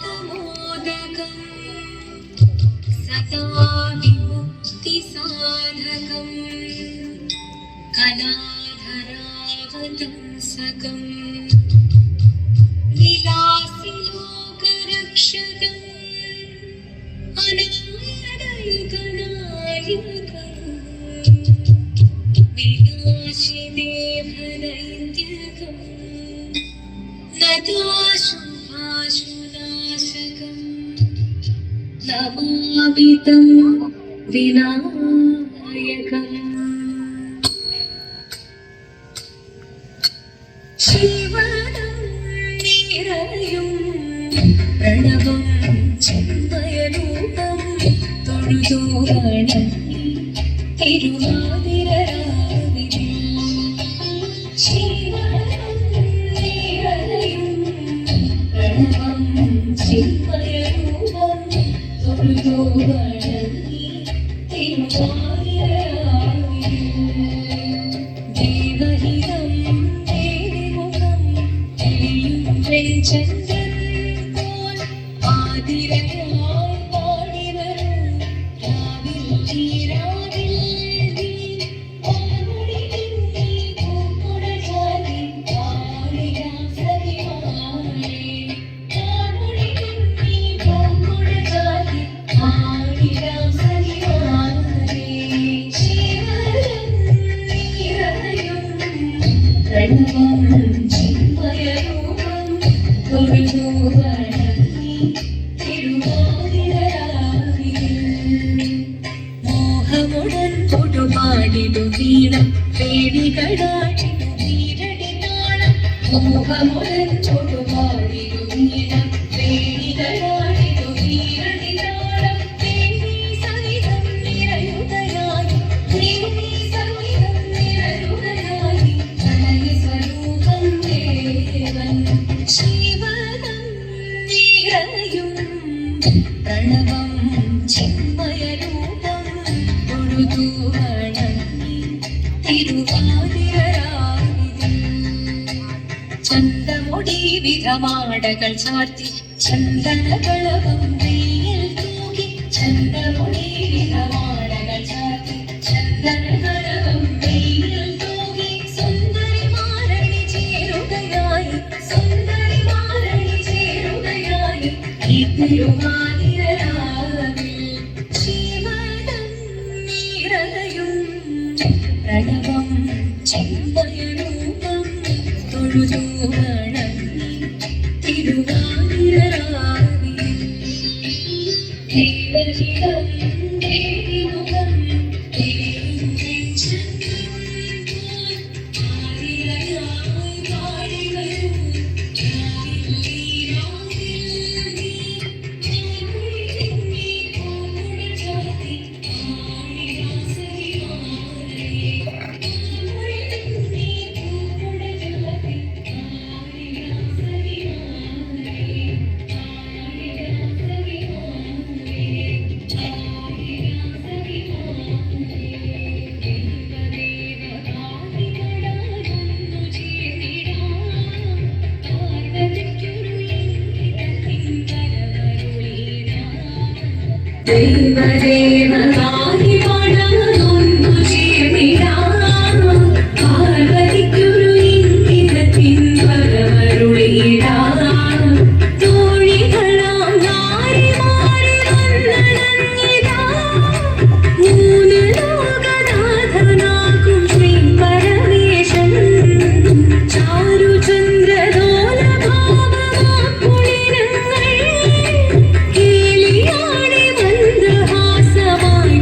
मुदाकरात्मोदकं सदा विमुक्तिसाधकं कलाधरावतंसकं लीलासिलोकरक्षकं अनादयितनायकं विनाशिदेवनैत्यकं नताशुभाशुनाशकं नमामितं विनायकम् शिवनं निरयुं प्रणवं चिन्मयरूपं തൊഴുതോരണം തിരുവാതിരരാവിലെ ശിവനം നിറയും പ്രണവം ചിന്മയരൂപം തൊഴുതോരണം തിരുവാതിരരാവിലെ ദേവഹിതം ദേവിമുഖം തെളിയും വെഞ്ചന്ദ്രൻ പോൽ ആതിരയായി പാടി വരൂ രാവിൽ നീരാവിൽ നീ പാടുടി നീ പൂക്കുട ചാരി പാടിടാം സഖിമാരെ പാടുടി നീ പൂക്കുട ചാരി പാടിടാം സഖിമാരെ ശിവനം നിറയും പ്രണവം ചിന്മയരൂപം തൊഴുതോരണം തിരുവാതിരരാവിലെ മോഹമുടൻ കൊടുപാടിടു വീണം പേടികളാടിടു വീരടി നാളം മോഹമുടൻ കൊടുപാടിടു വീണം പേടികളാടിടു വീരടി നാളം ദേവി സഹിതം നിറയുകയായി ദേവി സഹിതം നിറയുകയായി പ്രണയ സ്വരൂപം ദേവൻ ശിവനം നിറയും പ്രണവം ചിന്മയരൂപം തൊഴുതോരണം തിരുവാതിരരാവിലെ ചന്തമുടി വിധമാടകൾ ചാർത്തി ചന്ദനകളവം നെയ്യിൽ തൂകി ചന്തമുടി വിധമാടകൾ ചാർത്തി ചന്ദനകളവം നെയ്യിൽ തൂകി സുന്ദരിമാരണി ചേരുകയായി സുന്ദരിമാരണി ചേരുകയായി ഈ തിരുവാതിരരാവിൽ ശിവനം നിറയും പ്രണവം ചിന്മയരൂപം തൊഴുതോരണം തിരുവാതിരരാവിലെ ദേവഹിതം ദേവിമുഖം തെളിയും വെഞ്ചന്ദ്രൻ പോൽ ആതിരയായി പാടി വരൂ രാവിൽ നീരാവിൽ നീ പാടുടി നീ പൂക്കുട ചാരി പാടിടാം സഖിമാരെ പാടുടി നീ പൂക്കുട ചാരി പാടിടാം സഖിമാരെ പാടിടാം ദേവദേവനായി പാടാനൊന്നു ചേർന്നിടാം പാർവതിക്കൊരു ഇംഗിതത്തിൻ വരമരുളിടാം തോഴികളാം നാരിമാരെ വന്നണഞ്ഞിടാ മൂന്ന് ലോകനാഥനാകും ശ്രീ പരമേശൻ ചാരുചന്ദ്രദോലഭാവമാക്കുളിരങ്ങൾ കേളിയാടി മന്ദഹാസമായി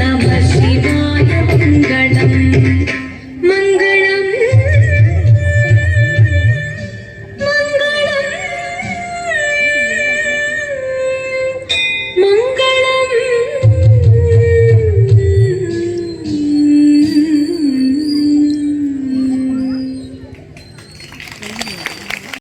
നമഃ ശിവായ മംഗളം